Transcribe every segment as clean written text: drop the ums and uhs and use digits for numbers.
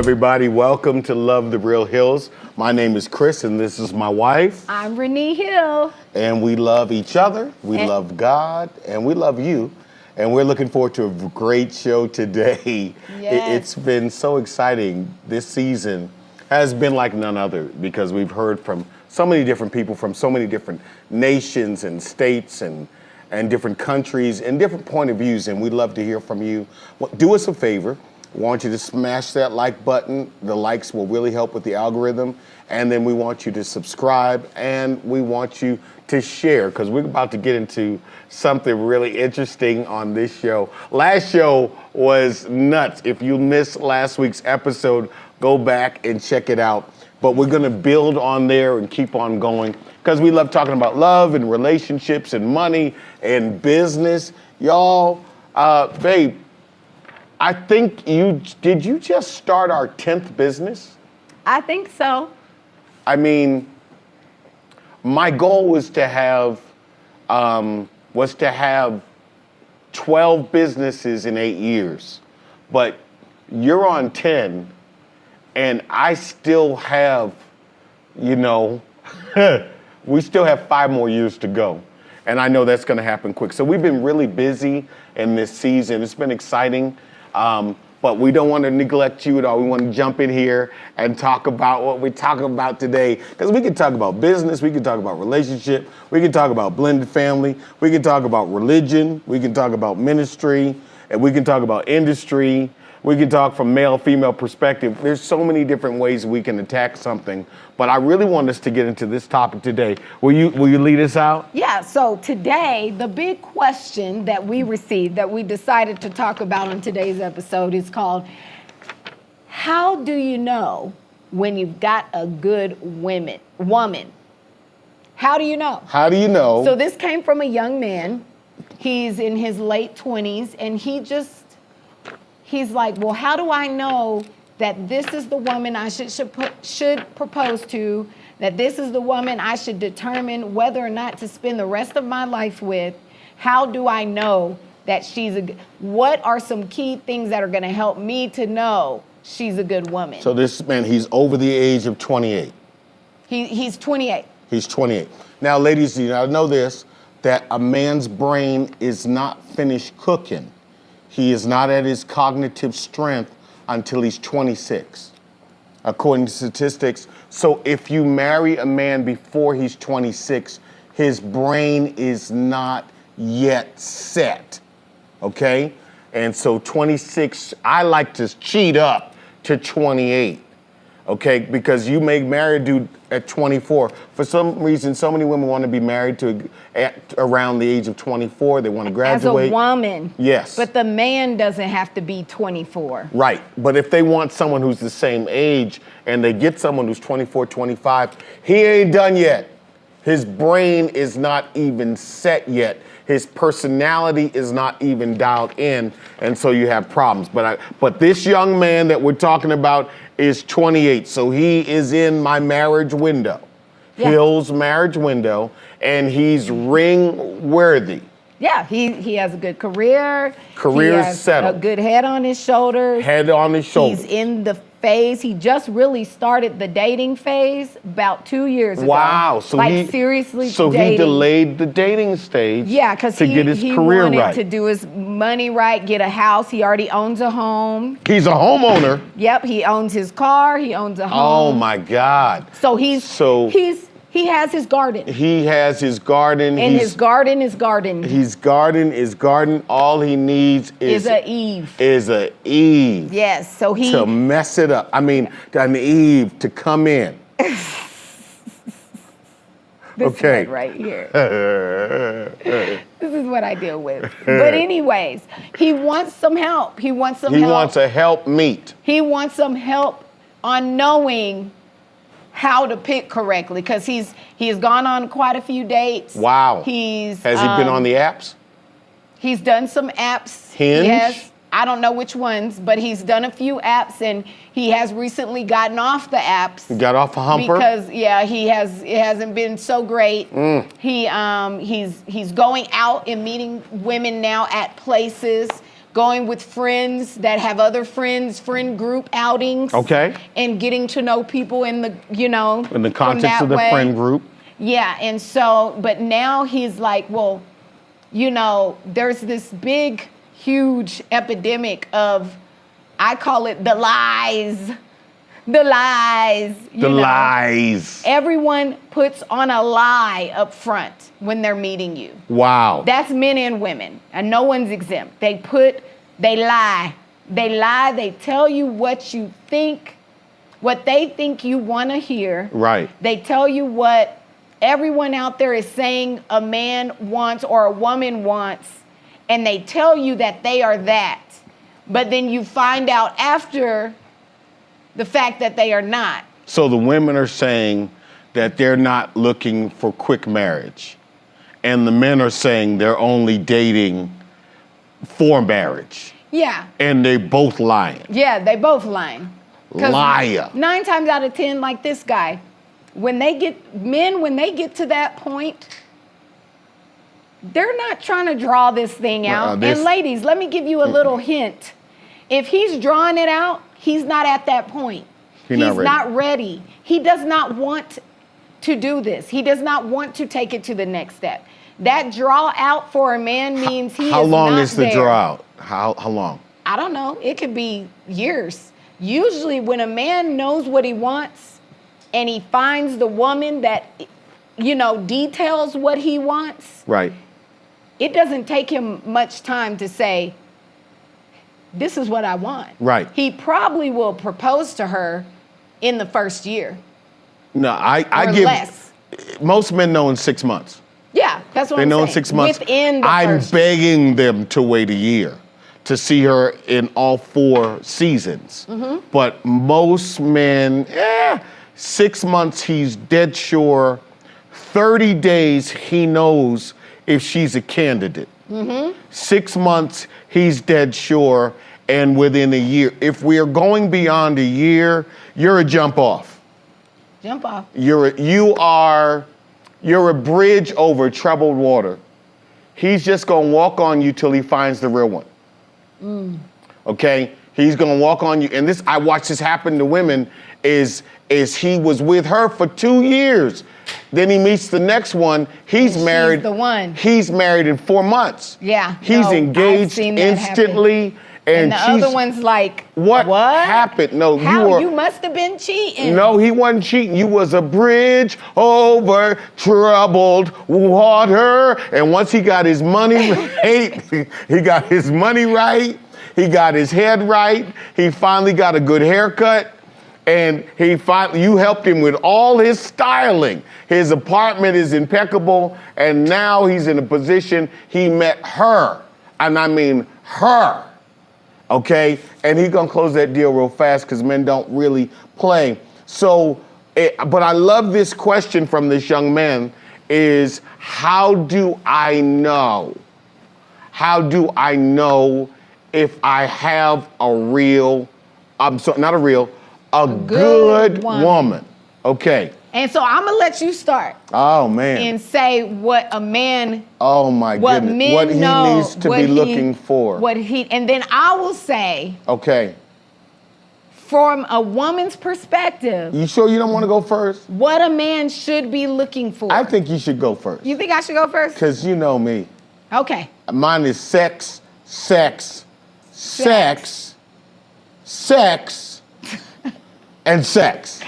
everybody. Welcome to Love the Real Hills. My name is Chris, and this is my wife. I'm Renee Hill. And we love each other, we love God, and we love you. And we're looking forward to a great show today. Yes. It's been so exciting. This season has been like none other because we've heard from so many different people from so many different nations and states and different countries and different point of views, and we'd love to hear from you. Do us a favor. We want you to smash that like button. The likes will really help with the algorithm. And then we want you to subscribe, and we want you to share, because we're about to get into something really interesting on this show. Last show was nuts. If you missed last week's episode, go back and check it out. But we're going to build on there and keep on going, because we love talking about love and relationships and money and business. Y'all, babe, I think did you just start our 10th business? I think so. I mean, my goal was to have 12 businesses in 8 years, but you're on 10, and I still have, we still have 5 more years to go. And I know that's gonna happen quick. So we've been really busy in this season. It's been exciting. But we don't want to neglect you at all. We want to jump in here and talk about what we're talking about today. Because we can talk about business, we can talk about relationship, we can talk about blended family, we can talk about religion, we can talk about ministry, and we can talk about industry. We can talk from male-female perspective. There's so many different ways we can attack something. But I really want us to get into this topic today. Will you lead us out? Yeah, so today, the big question that we received, that we decided to talk about on today's episode is called, how do you know when you've got a good woman? How do you know? How do you know? So this came from a young man. He's in his late 20s, and he's like, well, how do I know that this is the woman I should propose to, that this is the woman I should determine whether or not to spend the rest of my life with? How do I know that what are some key things that are gonna help me to know she's a good woman? So this man, he's over the age of 28. He's 28. He's 28. Now, ladies, you gotta know this, that a man's brain is not finished cooking. He is not at his cognitive strength until he's 26, according to statistics. So if you marry a man before he's 26, his brain is not yet set, okay? And so 26, I like to cheat up to 28, okay? Because you may marry a dude at 24. For some reason, so many women want to be married at around the age of 24. They want to graduate. As a woman. Yes. But the man doesn't have to be 24. Right. But if they want someone who's the same age and they get someone who's 24, 25, he ain't done yet. His brain is not even set yet. His personality is not even dialed in, and so you have problems. But this young man that we're talking about is 28, so he is in my marriage window, yeah. Hill's marriage window, and he's ring worthy. Yeah, he has a good career. Career he has settled. A good head on his shoulders. Head on his shoulders. He's in the phase. He just really started the dating phase about 2 years ago. Wow. So seriously So dating. he delayed the dating stage. Yeah, because get his career wanted right. to do his money right, get a house. He already owns a home. He's a homeowner. Yep, he owns his car. He owns a home. Oh my God. So he has his garden. He has his garden. And his garden is garden. His garden is garden. All he needs is a Eve. Is a Eve. Yes, so to mess it up. I mean, an Eve to come in. This okay. is right here. This is what I deal with. But anyways, he wants some help. He wants a help meet. He wants some help on knowing how to pick correctly, because he has gone on quite a few dates. Wow. Has he been on the apps? He's done some apps. Hinge? Yes. I don't know which ones, but he's done a few apps, and he has recently gotten off the apps. Got off a humper? Because it hasn't been so great. He's going out and meeting women now at places going with friends that have other friends, friend group outings. Okay. And getting to know people in the, In the from context that of the way. friend group. Yeah, and so, but now he's like, well, there's this big, huge epidemic of, I call it the lies. The lies. The lies. Everyone puts on a lie up front when they're meeting you. Wow. That's men and women, and no one's exempt. They lie. They tell you what you think, what they think you want to hear. Right. They tell you what everyone out there is saying a man wants or a woman wants, and they tell you that they are that. But then you find out after the fact that they are not. So the women are saying that they're not looking for quick marriage. And the men are saying they're only dating for marriage. Yeah. And they both lying. Yeah, they both lying. 'Cause Liar. 9 times out of 10, like this guy, when they get to that point, they're not trying to draw this thing out. And ladies, let me give you a little hint. If he's drawing it out, he's not at that point. He's not ready. He does not want to do this. He does not want to take it to the next step. That draw out for a man means he is not there. How long is the draw out? How long? I don't know. It could be years. Usually when a man knows what he wants and he finds the woman that, details what he wants, Right. it doesn't take him much time to say, this is what I want. Right. He probably will propose to her in the first year. No, I Or give less. most men know in 6 months. Yeah, that's what They I'm know saying. in 6 months. Within the I'm first year. begging them to wait a year to see her in all 4 seasons. Mm-hmm. But most men, 6 months, he's dead sure. 30 days, he knows if she's a candidate. 6 months, he's dead sure. And within a year, if we are going beyond a year, you're a jump off. Jump off. You're a bridge over troubled water. He's just gonna walk on you till he finds the real one. Okay? He's gonna walk on you, and this, I watch this happen to women, is he was with her for 2 years. Then he meets the next one. He's married. She's the one. He's married in 4 months. Yeah. He's no, I've engaged seen that instantly. happen. And the she's, other one's like, what happened? No, How? you were. You must have been cheating. No, he wasn't cheating. You was a bridge over troubled water. And once he got his money right, he got his money right. He got his head right. He finally got a good haircut. And you helped him with all his styling. His apartment is impeccable. And now he's in a position, he met her. And I mean her. Okay, and he's gonna close that deal real fast because men don't really play. So, but I love this question from this young man is, how do I know? How do I know if I have a good woman? Okay. And so I'm gonna let you start Oh man. and say what a man, Oh my what goodness. men What he know, needs to what be he- looking for. and then I will say, Okay. from a woman's perspective, You sure you don't want to go first? what a man should be looking for. I think you should go first. You think I should go first? Because you know me. Okay. Mine is sex, sex, sex, sex, and sex.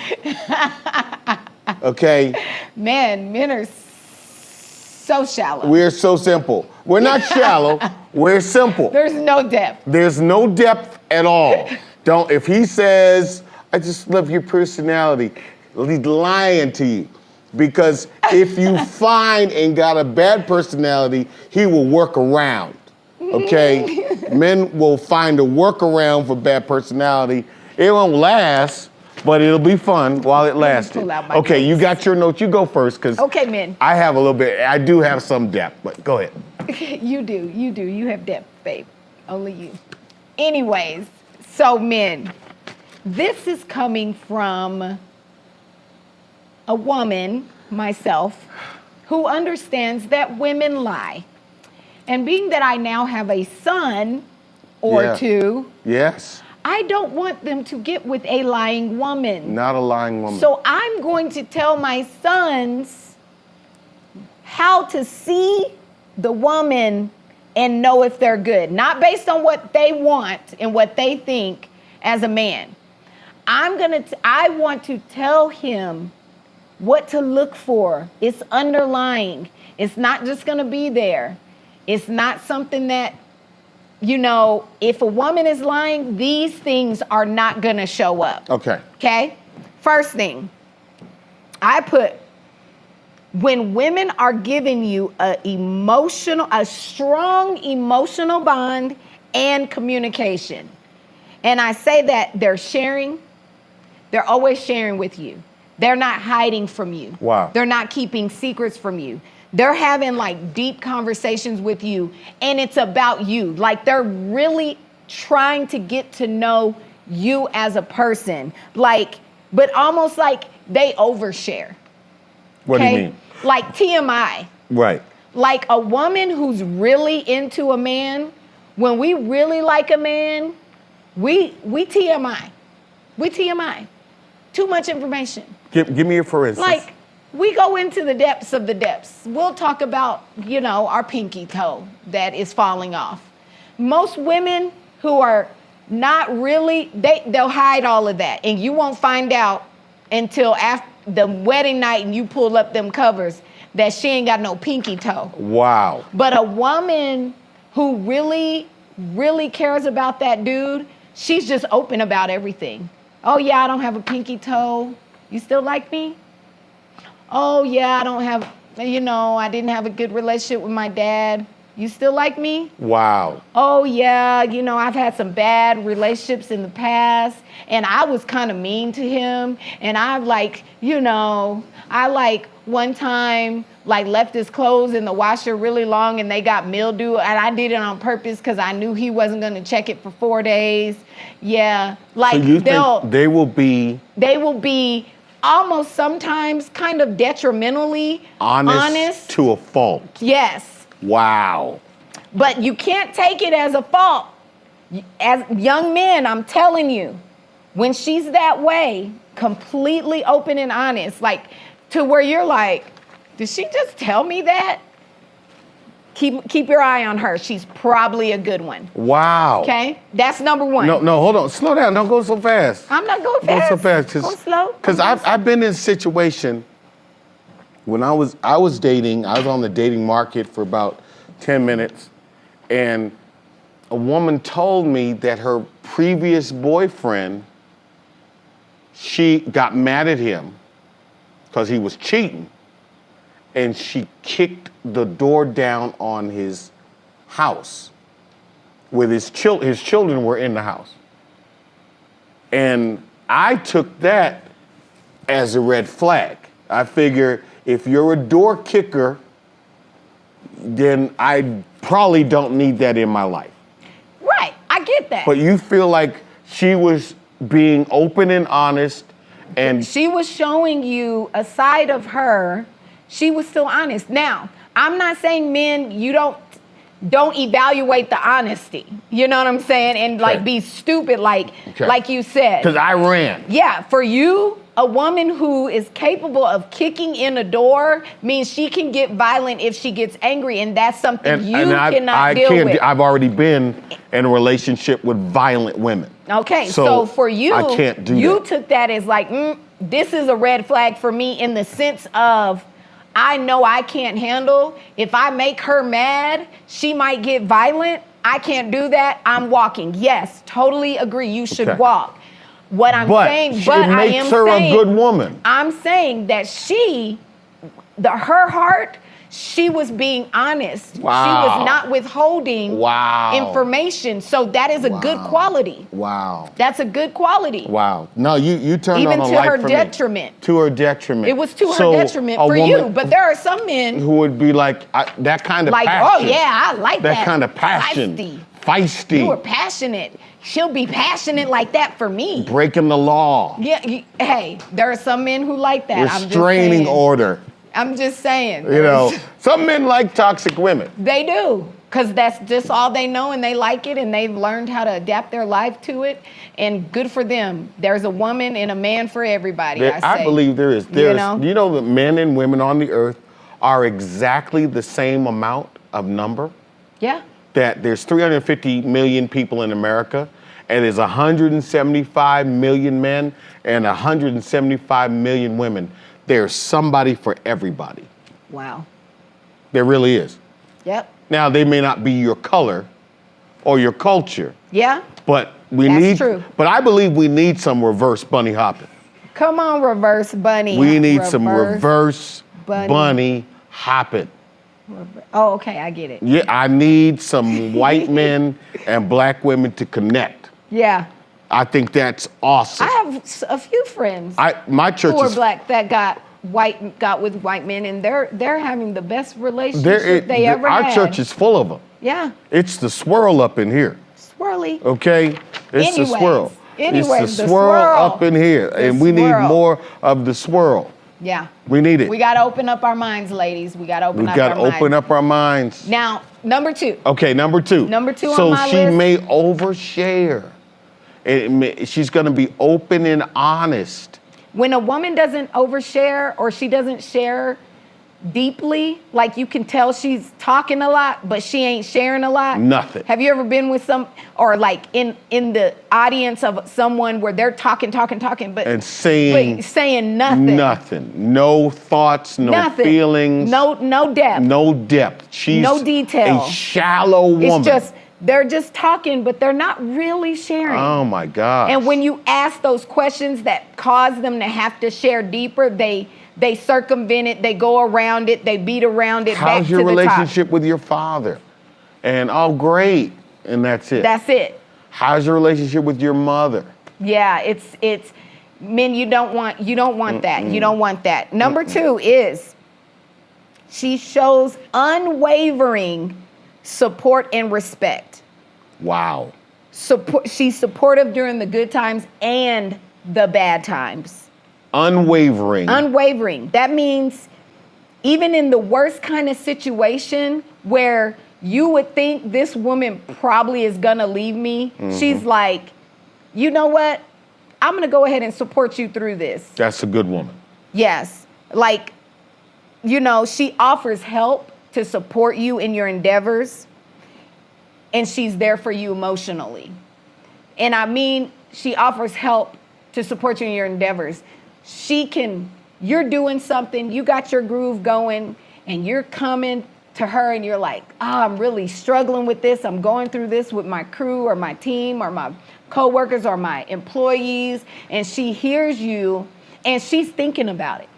Okay? Men are so shallow. We're so simple. We're not shallow, we're simple. There's no depth. There's no depth at all. If he says, I just love your personality, he's lying to you. Because if you find and got a bad personality, he will work around. Okay? Men will find a workaround for bad personality. It won't last, but it'll be fun while it lasted. pull out my Okay, you notes. got your notes. You go first, because Okay, men. I have a little bit. I do have some depth, but go ahead. You do. You have depth, babe. Only you. Anyways, so men, this is coming from a woman, myself, who understands that women lie. And being that I now have a son or Yeah. two. Yes. I don't want them to get with a lying woman. Not a lying woman. So I'm going to tell my sons how to see the woman and know if they're good, not based on what they want and what they think as a man. I want to tell him what to look for. It's underlying. It's not just going to be there. It's not something that, you know, if a woman is lying, these things are not going to show up. Okay. Okay? First thing, I put, when women are giving you a strong emotional bond and communication, and I say that they're sharing, they're always sharing with you. They're not hiding from you. Wow. They're not keeping secrets from you. They're having like deep conversations with you, and it's about you. Like they're really trying to get to know you as a person. Like, but almost like they overshare. What do you mean? Like TMI. Right. Like a woman who's really into a man, when we really like a man, we TMI. We TMI. Too much information. Give me a for instance. Like, we go into the depths of the depths. We'll talk about, you know, our pinky toe that is falling off. Most women who are not really, they'll hide all of that. And you won't find out until after the wedding night and you pull up them covers that she ain't got no pinky toe. Wow. But a woman who really, really cares about that dude, she's just open about everything. Oh yeah, I don't have a pinky toe. You still like me? Oh yeah, I don't have, you know, I didn't have a good relationship with my dad. You still like me? Wow. Oh yeah, you know, I've had some bad relationships in the past and I was kind of mean to him. And I've like, you know, I like one time like left his clothes in the washer really long and they got mildew and I did it on purpose because I knew he wasn't going to check it for 4 days. Yeah, like So you think they will be almost sometimes kind of detrimentally honest. to a fault? Yes. Wow. But you can't take it as a fault. As young men, I'm telling you, when she's that way, completely open and honest, like to where you're like, did she just tell me that? Keep your eye on her. She's probably a good one. Wow. Okay? That's number one. No, hold on. Slow down. Don't go so fast. I'm not going Don't fast. go so fast. Go slow. Because I've been in a situation when I was dating. I was on the dating market for about 10 minutes, and a woman told me that her previous boyfriend, she got mad at him because he was cheating, and she kicked the door down on his house with his children were in the house. And I took that as a red flag. I figure if you're a door kicker, then I probably don't need that in my life. Right, I get that. But you feel like she was being open and honest, and she was showing you a side of her. She was still honest. Now, I'm not saying men, you don't evaluate the honesty. You know what I'm saying? And like be stupid like you said. Because I ran. Yeah, for you, a woman who is capable of kicking in a door means she can get violent if she gets angry, and that's something cannot deal with. I've already been in a relationship with violent women. Okay, so for you, I can't do you that. took that as like, this is a red flag for me in the sense of, I know I can't handle. If I make her mad, she might get violent. I can't do that. I'm walking. Yes, totally agree. You should walk. What I'm saying, it makes her a good woman. I'm saying that her heart, she was being honest. Wow. She was not withholding information. So that is a good quality. Wow. That's a good quality. Wow. No, you turned Even on a to light her for detriment. me. To her detriment. It was to her detriment for you. But there are some men who would be like, that kind of like, passion. oh yeah, I like that. That kind of passion. Feisty. You were passionate. She'll be passionate like that for me. Breaking the law. Yeah, hey, there are some men who like that. Restraining order. I'm just saying. You know, some men like toxic women. They do. because that's just all they know and they like it and they've learned how to adapt their life to it, and good for them. There's a woman and a man for everybody. I believe there is. You know? You know that men and women on the earth are exactly the same amount of number. Yeah. That there's 350 million people in America, and there's 175 million men and 175 million women. There's somebody for everybody. Wow. There really is. Yep. Now, they may not be your color or your culture, Yeah. but That's true. But I believe we need some reverse bunny hopping. Come on, reverse bunny. We need some reverse bunny hopping. Oh, okay, I get it. Yeah, I need some white men and black women to connect. Yeah. I think that's awesome. I have a few friends My church who are is black that got with white men, and they're having the best relationship they ever had. Our church is full of them. Yeah. It's the swirl up in here. Swirly. Okay? It's the swirl. Anyways, it's the swirl up in here. And we need more of the swirl. Yeah. We need it. We got to open up our minds, ladies. We got to open up our minds. We got to open up our minds. Now, number 2. Okay, number 2. Number 2 so on my list. she may overshare. She's going to be open and honest. When a woman doesn't overshare or she doesn't share deeply, like you can tell she's talking a lot, but she ain't sharing a lot. Nothing. Have you ever been with or like in the audience of someone where they're talking, but saying nothing? Nothing. No thoughts, no feelings. No depth. No depth. She's no detail. A shallow woman. It's just, they're just talking, but they're not really sharing. Oh my God. And when you ask those questions that cause them to have to share deeper, they circumvent it, they go around it, they beat around it. How's back your to the relationship top. with your father? And oh, great. And that's it. That's it. How's your relationship with your mother? Yeah, it's men, you don't want that. You don't want that. Number 2 is she shows unwavering support and respect. Wow. She's supportive during the good times and the bad times. Unwavering. That means even in the worst kind of situation where you would think this woman probably is gonna leave me, she's like, you know what? I'm gonna go ahead and support you through this. That's a good woman. Yes. Like, she offers help to support you in your endeavors, and she's there for you emotionally. And I mean, she offers help to support you in your endeavors. You're doing something, you got your groove going, and you're coming to her and you're like, I'm really struggling with this. I'm going through this with my crew or my team or my coworkers or my employees. And she hears you and she's thinking about it.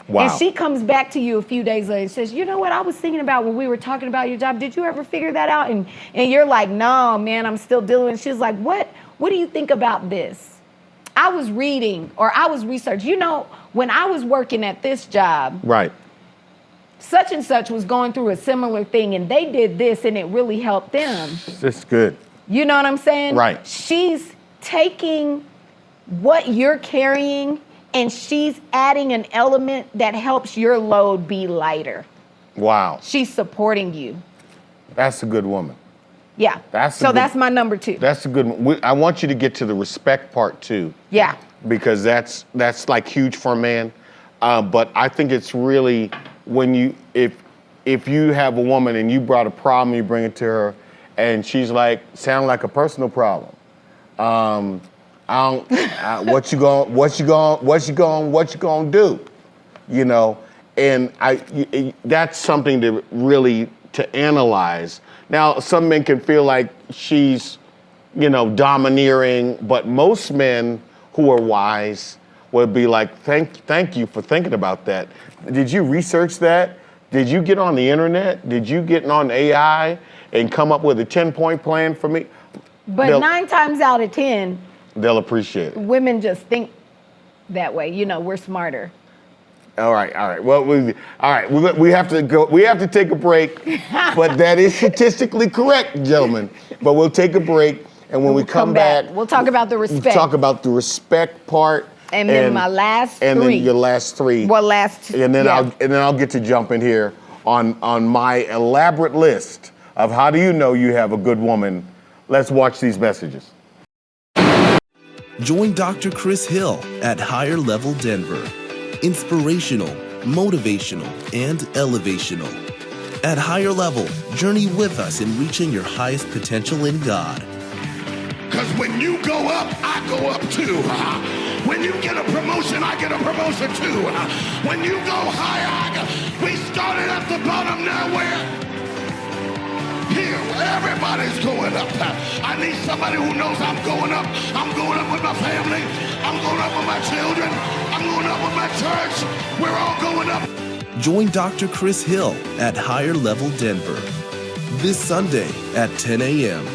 Wow. And she comes back to you a few days later and says, you know what I was thinking about when we were talking about your job? Did you ever figure that out? And you're like, no, man, I'm still dealing. She's like, what do you think about this? I was reading or I was researching. When I was working at this job, right, such and such was going through a similar thing and they did this and it really helped them. That's good. You know what I'm saying? Right. She's taking what you're carrying and she's adding an element that helps your load be lighter. Wow. She's supporting you. That's a good woman. Yeah. That's my number 2. That's a good one. I want you to get to the respect part too. Yeah. Because that's like huge for a man. But I think it's really when if you have a woman and you brought a problem, you bring it to her, and she's like, sound like a personal problem. What you gonna do? And that's something to analyze. Now, some men can feel like she's, domineering, but most men who are wise would be like, thank you for thinking about that. Did you research that? Did you get on the internet? Did you get on AI and come up with a 10-point plan for me? But 9 times out of 10, they'll appreciate it. Women just think that way. We're smarter. All right. Well, we have to go. We have to take a break, but that is statistically correct, gentlemen. But we'll take a break, and when we come back, we'll talk about the respect. We'll talk about the respect part, and then my last 3. And then your last 3. Well, last. And then I'll get to jump in here on my elaborate list of how do you know you have a good woman. Let's watch these messages. Join Dr. Chris Hill at Higher Level Denver. Inspirational, motivational, and elevational. At Higher Level, journey with us in reaching your highest potential in God. Because when you go up, I go up too. When you get a promotion, I get a promotion too. When you go higher, we started at the bottom, now we're here, where everybody's going up. I need somebody who knows I'm going up. I'm going up with my family. I'm going up with my children. I'm going up with my church. We're all going up. Join Dr. Chris Hill at Higher Level Denver this Sunday at 10 a.m.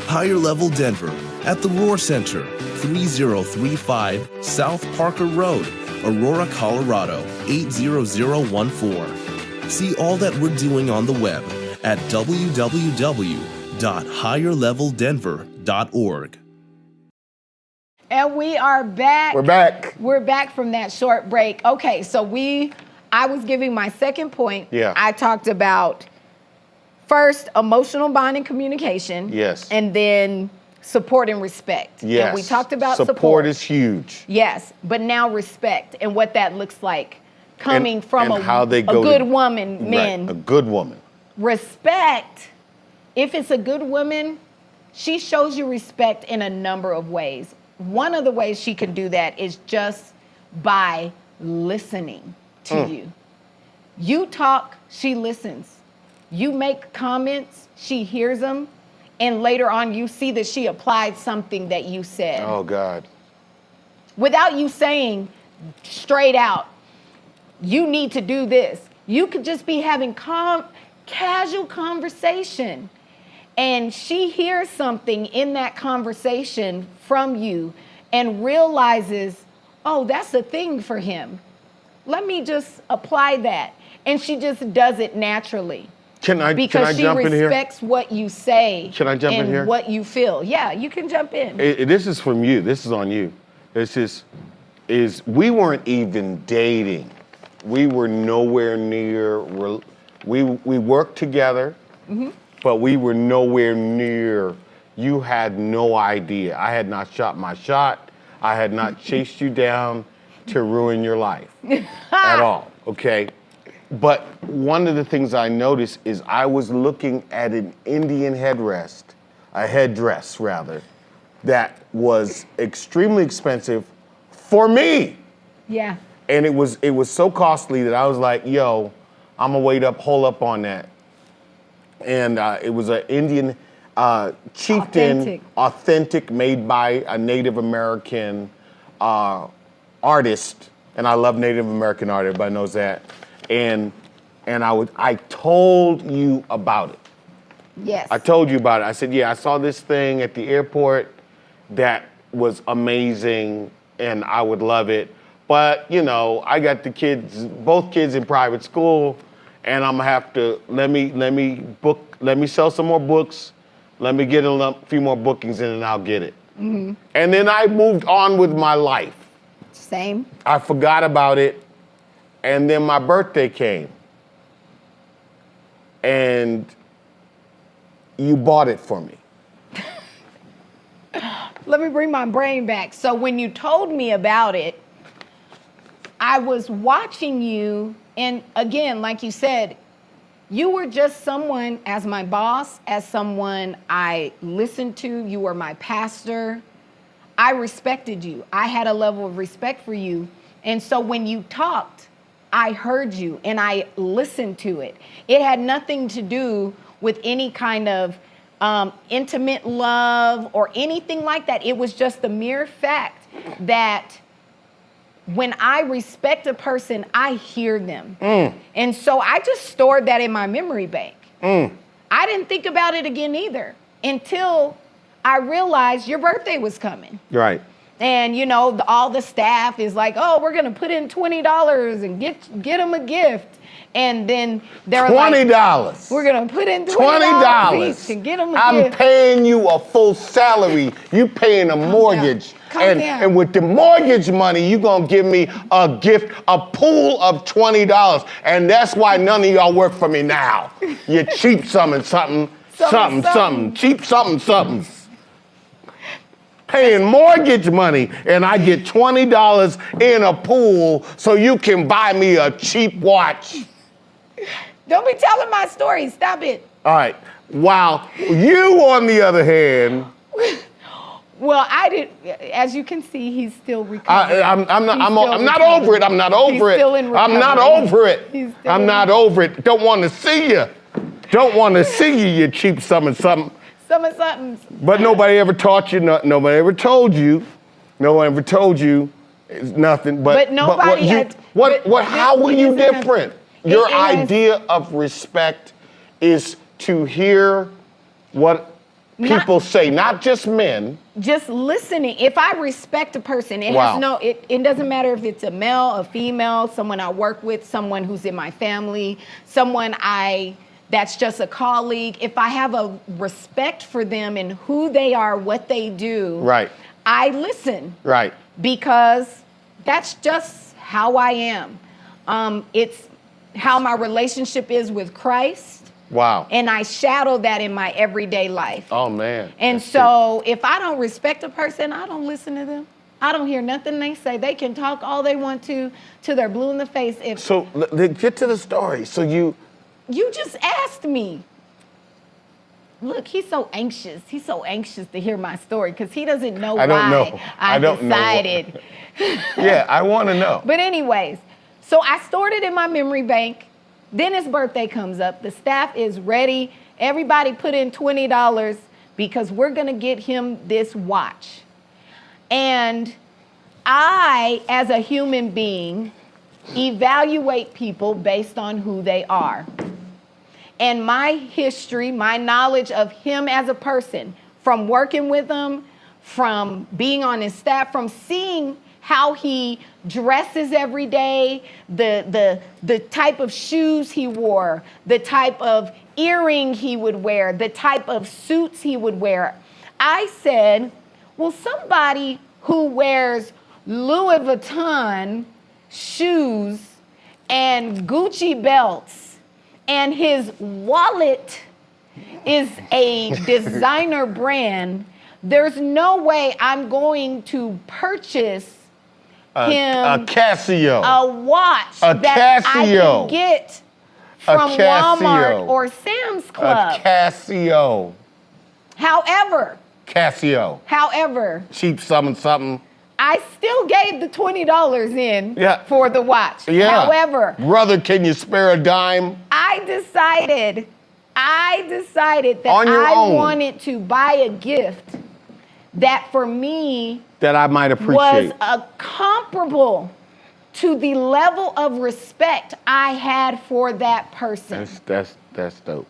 Higher Level Denver at the Roar Center, 3035 South Parker Road, Aurora, Colorado, 80014. See all that we're doing on the web at www.higherleveldenver.org. And we are back. We're back. We're back from that short break. Okay, so I was giving my second point. Yeah. I talked about first emotional bonding communication. Yes. And then support and respect. Yes. And we talked about support is huge. Yes, but now respect and what that looks like coming from and how they go a good to- woman, men. Right, a good woman. Respect, if it's a good woman, she shows you respect in a number of ways. One of the ways she can do that is just by listening to you. You talk, she listens. You make comments, she hears them, and later on you see that she applied something that you said. Oh, God. Without you saying straight out, you need to do this. You could just be having casual conversation, and she hears something in that conversation from you and realizes, oh, that's a thing for him. Let me just apply that. And she just does it naturally. Can I Because she jump in here? respects what you say. Can I jump in and here? what you feel. Yeah, you can jump in. This is from you. This is on you. We weren't even dating. We were nowhere near. We worked together, but we were nowhere near. You had no idea. I had not shot my shot. I had not chased you down to ruin your life at all. Okay. But one of the things I noticed is I was looking at an Indian headdress, that was extremely expensive for me. Yeah. And it was so costly that I was like, yo, I'm gonna hold up on that. And it was an Indian chieftain, authentic, made by a Native American artist. And I love Native American art, everybody knows that. And I told you about it. Yes. I told you about it. I said, yeah, I saw this thing at the airport that was amazing and I would love it. But, you know, I got both kids in private school, and I'm gonna have to, let me sell some more books, let me get a few more bookings in and I'll get it. And then I moved on with my life. Same. I forgot about it. And then my birthday came. And you bought it for me. Let me bring my brain back. So when you told me about it, I was watching you, and again, like you said, you were just someone, as my boss, as someone I listened to, you were my pastor. I respected you. I had a level of respect for you. And so when you talked, I heard you and I listened to it. It had nothing to do with any kind of intimate love or anything like that. It was just the mere fact that when I respect a person, I hear them. And so I just stored that in my memory bank. I didn't think about it again either until I realized your birthday was coming. Right. And you know, all the staff is like, "Oh, we're gonna put in $20 and get them a gift." And then they're $20. like, "We're gonna put in $20 each and get them a I'm gift." paying you a full salary. You paying a mortgage. Calm down. And with the mortgage money, you gonna give me a gift, a pool of $20. And that's why none of y'all work for me now. You cheap something. Cheap something. Paying mortgage money, and I get $20 in a pool so you can buy me a cheap watch. Don't be telling my story. Stop it. All right. While you, on the other hand, Well, I did. As you can see, he's still recovering. I'm not recovering. over it. I'm not over He's it. still in I'm not recovery. over it. He's still I'm in not over it. Don't want to see you. Don't want to see you, you cheap something. Something. But nobody ever taught you. Nobody ever told you. No one ever told you. It's nothing. But nobody had. How were you different? Your It is- idea of respect is to hear what people say, not just men. Just listening. If I respect a person, it Wow. has no. It doesn't matter if it's a male, a female, someone I work with, someone who's in my family, someone that's just a colleague. If I have a respect for them and who they are, what they do, Right. I listen. Right. Because that's just how I am. It's how my relationship is with Christ, Wow. and I shadow that in my everyday life. Oh man. And That's so if I don't respect a person, I don't listen to them. I don't hear nothing they say. They can talk all they want to till they're blue in the face. If So get to the story. So you just asked me. Look, he's so anxious. He's so anxious to hear my story because he doesn't know I don't why know. I don't know. decided. Yeah, I want to know. But anyways, so I stored it in my memory bank. Then his birthday comes up. The staff is ready. Everybody put in $20 because we're going to get him this watch. And I, as a human being, evaluate people based on who they are. And my history, my knowledge of him as a person, from working with him, from being on his staff, from seeing how he dresses every day, the type of shoes he wore, the type of earring he would wear, the type of suits he would wear. I said, well, somebody who wears Louis Vuitton shoes and Gucci belts and his wallet is a designer brand, there's no way I'm going to purchase him A Casio. a watch A that I Casio. can get A from Casio. Walmart or Sam's A Club. Casio. However, Cheap something. I still gave the $20 in Yeah. for the watch. Yeah. However, Brother, can you spare a dime? I decided that On your I own. wanted to buy a gift that for me That I might appreciate. was comparable to the level of respect I had for that person. That's dope.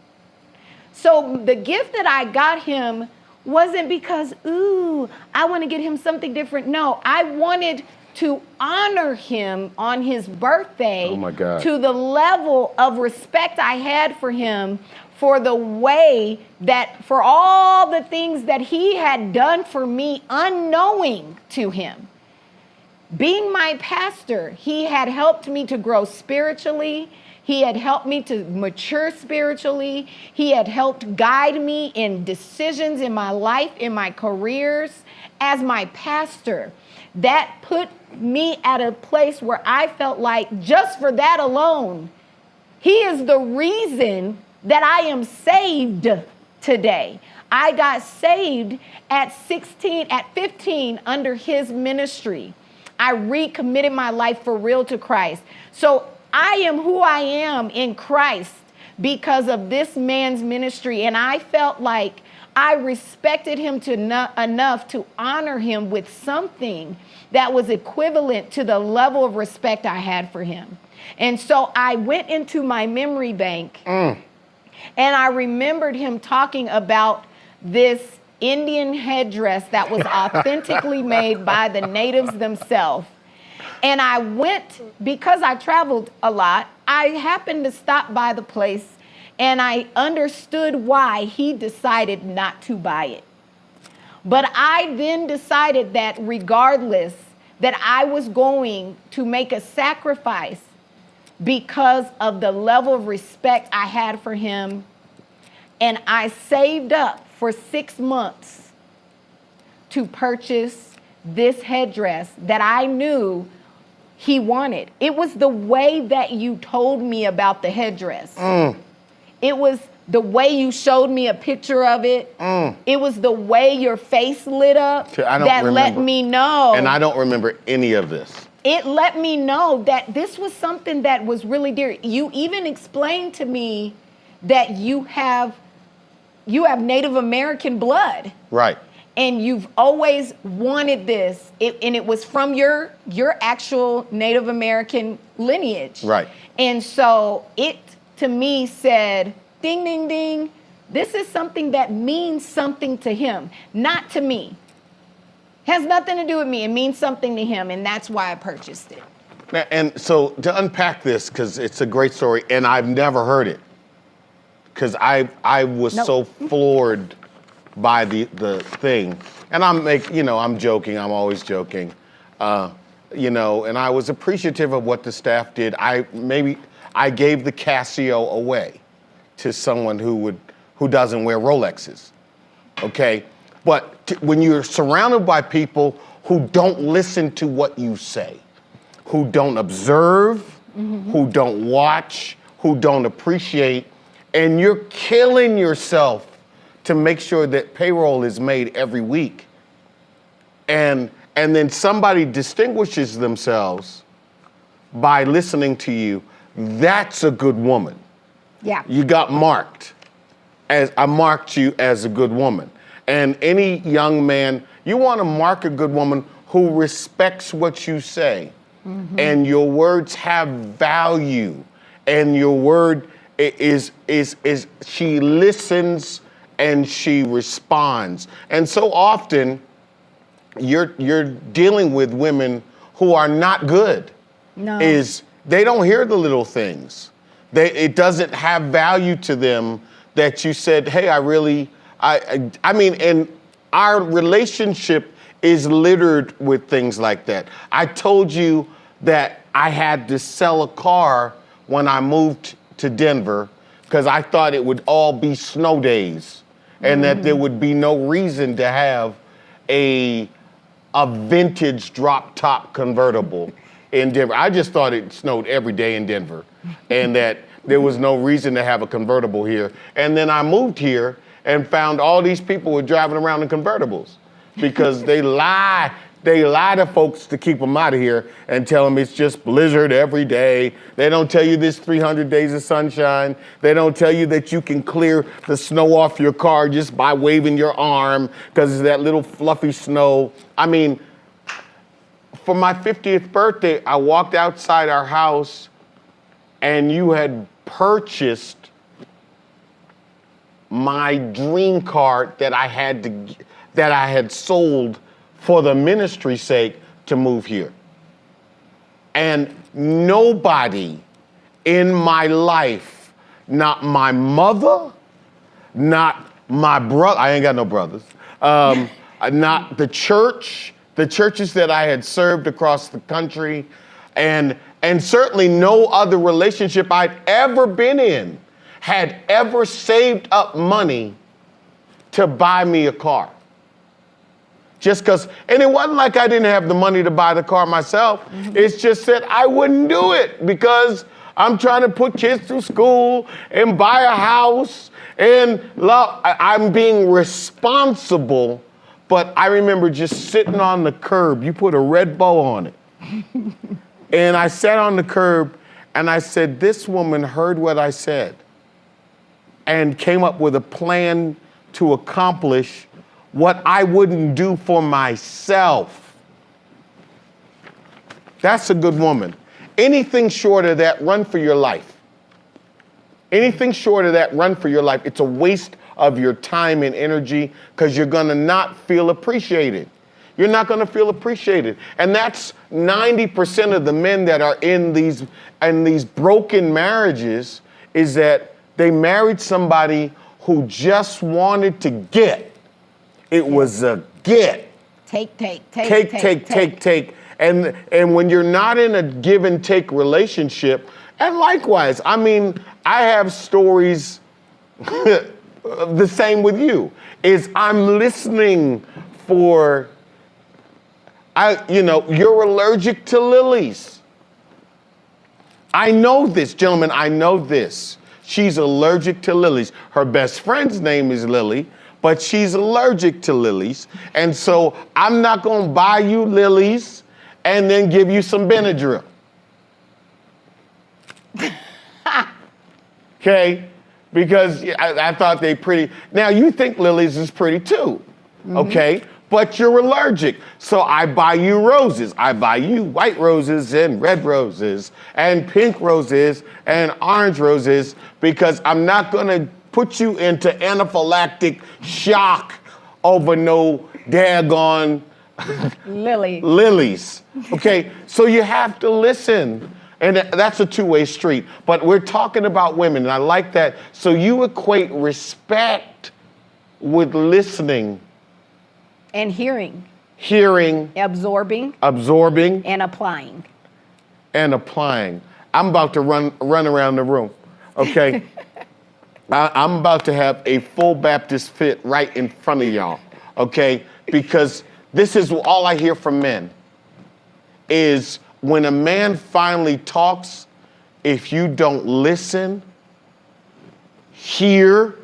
So the gift that I got him wasn't because, ooh, I want to get him something different. No, I wanted to honor him on his birthday Oh my God. to the level of respect I had for him, for the way that, for all the things that he had done for me unknowing to him. Being my pastor, he had helped me to grow spiritually. He had helped me to mature spiritually. He had helped guide me in decisions in my life, in my careers. As my pastor, that put me at a place where I felt like just for that alone, he is the reason that I am saved today. I got saved at 15 under his ministry. I recommitted my life for real to Christ. So I am who I am in Christ because of this man's ministry. And I felt like I respected him enough to honor him with something that was equivalent to the level of respect I had for him. And so I went into my memory bank and I remembered him talking about this Indian headdress that was authentically made by the natives themselves. And I went, because I traveled a lot, I happened to stop by the place and I understood why he decided not to buy it. But I then decided that regardless, that I was going to make a sacrifice because of the level of respect I had for him. And I saved up for 6 months to purchase this headdress that I knew he wanted. It was the way that you told me about the headdress. It was the way you showed me a picture of it. It was the way your face lit up that let me know. And I don't remember any of this. It let me know that this was something that was really dear. You even explained to me that you have Native American blood. Right. And you've always wanted this. And it was from your actual Native American lineage. Right. And so it, to me, said, ding, ding, ding, this is something that means something to him, not to me. Has nothing to do with me. It means something to him, and that's why I purchased it. And so to unpack this, because it's a great story, and I've never heard it, because I was so floored by the thing. And I'm joking. I'm always joking. And I was appreciative of what the staff did. I gave the Casio away to someone who doesn't wear Rolexes. Okay? But when you're surrounded by people who don't listen to what you say, who don't observe, who don't watch, who don't appreciate, and you're killing yourself to make sure that payroll is made every week, and then somebody distinguishes themselves by listening to you, that's a good woman. Yeah. You got marked. I marked you as a good woman. And any young man, you want to mark a good woman who respects what you say. And your words have value. And your word is she listens and she responds. And so often you're dealing with women who are not good. No. They don't hear the little things. It doesn't have value to them that you said, hey, and our relationship is littered with things like that. I told you that I had to sell a car when I moved to Denver because I thought it would all be snow days and that there would be no reason to have a vintage drop top convertible in Denver. I just thought it snowed every day in Denver and that there was no reason to have a convertible here. And then I moved here and found all these people were driving around in convertibles because they lie to folks to keep them out of here and tell them it's just blizzard every day. They don't tell you there's 300 days of sunshine. They don't tell you that you can clear the snow off your car just by waving your arm because it's that little fluffy snow. I mean, for my 50th birthday, I walked outside our house and you had purchased my dream car that I had sold for the ministry's sake to move here. And nobody in my life, not my mother, not my brother, I ain't got no brothers, not the churches that I had served across the country, and certainly no other relationship I'd ever been in had ever saved up money to buy me a car. Just because, and it wasn't like I didn't have the money to buy the car myself. It's just that I wouldn't do it because I'm trying to put kids through school and buy a house and I'm being responsible. But I remember just sitting on the curb. You put a red bow on it. And I sat on the curb and I said, this woman heard what I said and came up with a plan to accomplish what I wouldn't do for myself. That's a good woman. Anything short of that, run for your life. Anything short of that, run for your life. It's a waste of your time and energy because you're going to not feel appreciated. You're not going to feel appreciated. And that's 90% of the men that are in these broken marriages is that they married somebody who just wanted to get. It was a get. Take. And when you're not in a give and take relationship, and likewise, I mean, I have stories the same with you, is I'm listening for, you're allergic to lilies. I know this, gentlemen, I know this. She's allergic to lilies. Her best friend's name is Lily, but she's allergic to lilies. And so I'm not gonna buy you lilies and then give you some Benadryl. Okay? Because I thought they pretty. Now you think lilies is pretty too, okay? But you're allergic. So I buy you roses. I buy you white roses and red roses and pink roses and orange roses because I'm not gonna put you into anaphylactic shock over no daggone lilies. Okay, so you have to listen. And that's a two-way street. But we're talking about women, and I like that. So you equate respect with listening. And hearing. Hearing. Absorbing. And applying. I'm about to run around the room, okay? I'm about to have a full Baptist fit right in front of y'all, okay? Because this is all I hear from men is when a man finally talks, if you don't listen, hear,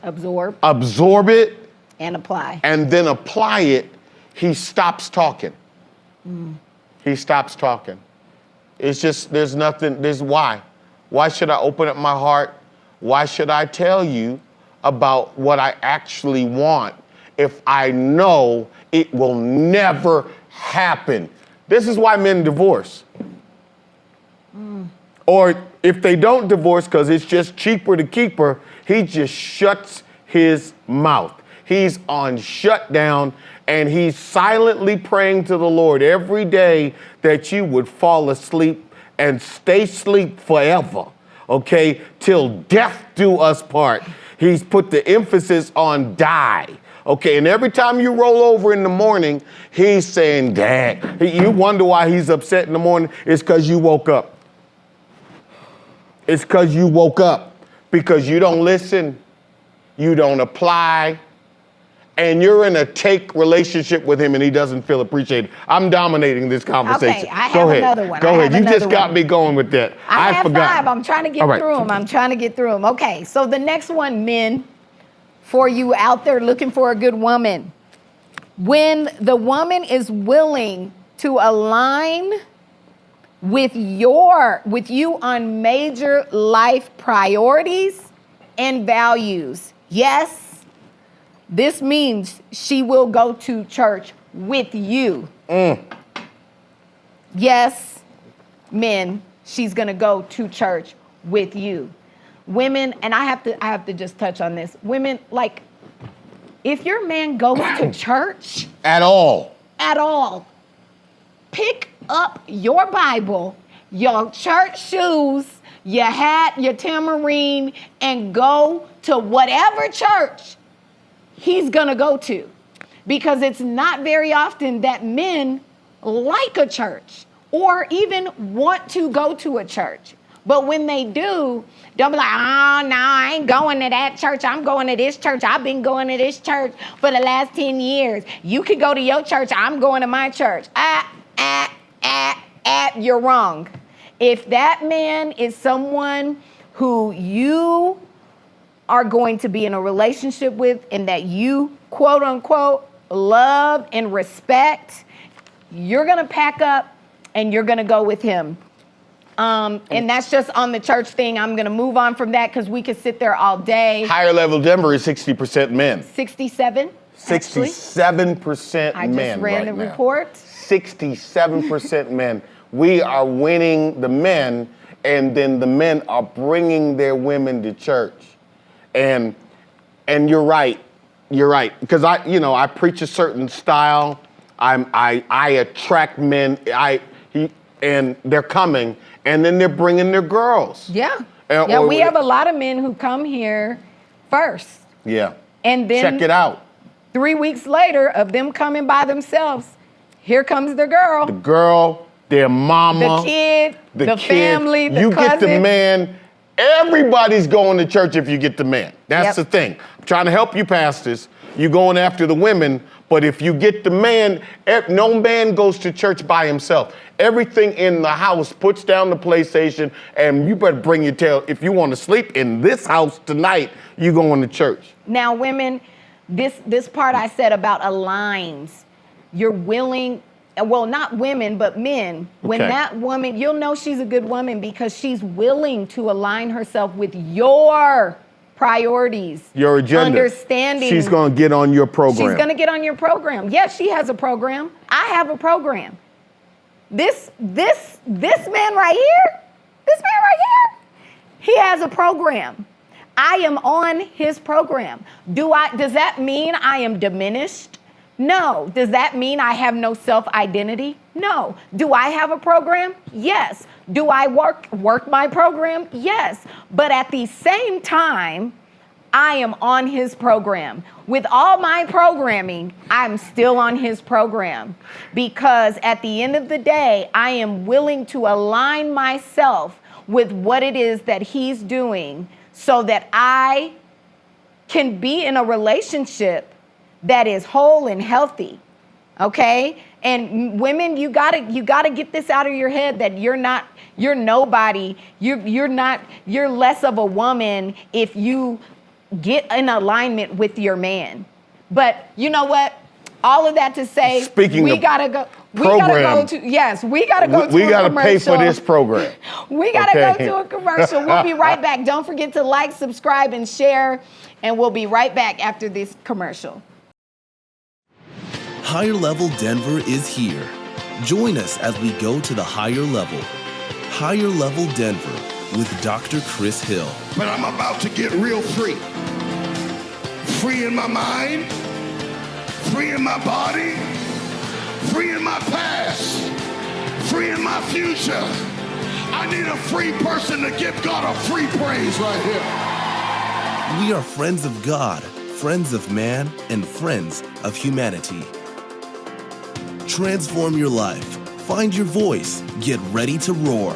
absorb it, and apply, and then apply it, he stops talking. He stops talking. It's just, there's why? Why should I open up my heart? Why should I tell you about what I actually want if I know it will never happen? This is why men divorce. Or if they don't divorce because it's just cheaper to keep her, he just shuts his mouth. He's on shutdown and he's silently praying to the Lord every day that you would fall asleep and stay asleep forever, okay? Till death do us part. He's put the emphasis on die. Okay, and every time you roll over in the morning, he's saying, Dad. You wonder why he's upset in the morning. It's because you woke up. It's because you woke up. Because you don't listen, you don't apply, and you're in a take relationship with him and he doesn't feel appreciated. I'm dominating this conversation. Okay, I have another one. Go ahead. You just got me going with that. I have forgot. 5. I'm trying to get through them. Okay, so the next one, men, for you out there looking for a good woman. When the woman is willing to align with you on major life priorities and values. Yes, this means she will go to church with you. Yes, men, she's gonna go to church with you. Women, and I have to just touch on this. Women, like, if your man goes to church at all, pick up your Bible, your church shoes, your hat, your tambourine, and go to whatever church he's gonna go to. Because it's not very often that men like a church or even want to go to a church. But when they do, they'll be like, oh, no, I ain't going to that church. I'm going to this church. I've been going to this church for the last 10 years. You could go to your church. I'm going to my church. You're wrong. If that man is someone who you are going to be in a relationship with and that you, quote unquote, love and respect, you're going to pack up and you're going to go with him. And that's just on the church thing. I'm going to move on from that because we could sit there all day. Higher Level Denver is 60% men. 67. 67% I men. just ran right the now. report. 67% men. We are winning the men, and then the men are bringing their women to church. And And you're right. You're right. Because I preach a certain style. I attract men. And they're coming, and then they're bringing their girls. Yeah. Or- We have a lot of men who come here first. Yeah. And then Check it out. 3 weeks later of them coming by themselves, here comes the girl, The girl, their mama, the kid, the kid. family, the You get the cousins. man. Everybody's going to church if you get the man. That's Yep. the thing. I'm trying to help you, pastors. You're going after the women, but if you get the man, no man goes to church by himself. Everything in the house puts down the PlayStation, and you better bring your tail. If you want to sleep in this house tonight, you going to church. Now, women, this part I said about aligns. You're willing, well, not women, but men. When Okay. that woman, you'll know she's a good woman because she's willing to align herself with your priorities. Your agenda. Understanding. She's going to get on your program. She's going to get on your program. Yes, she has a program. I have a program. This man right here, he has a program. I am on his program. Does that mean I am diminished? No. Does that mean I have no self-identity? No. Do I have a program? Yes. Do I work my program? Yes. But at the same time, I am on his program. With all my programming, I'm still on his program because at the end of the day, I am willing to align myself with what it is that he's doing so that I can be in a relationship that is whole and healthy. Okay? And women, you gotta get this out of your head that you're nobody. You're less of a woman if you get in alignment with your man. But you know what? All of that to say, we gotta go to a commercial. Pay for this program. We gotta go to a commercial. We'll be right back. Don't forget to like, subscribe, and share. And we'll be right back after this commercial. Higher Level Denver is here. Join us as we go to the higher level. Higher Level Denver with Dr. Chris Hill. But I'm about to get real free. Free in my mind, free in my body, free in my past, free in my future. I need a free person to give God a free praise right here. We are friends of God, friends of man, and friends of humanity. Transform your life. Find your voice. Get ready to roar.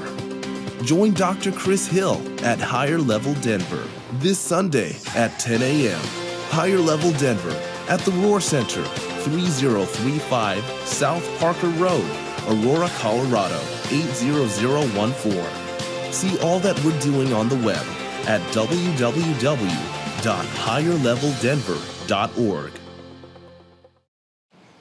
Join Dr. Chris Hill at Higher Level Denver this Sunday at 10 a.m. Higher Level Denver at the Roar Center, 3035 South Parker Road, Aurora, Colorado, 80014. See all that we're doing on the web at www.higherleveldenver.org.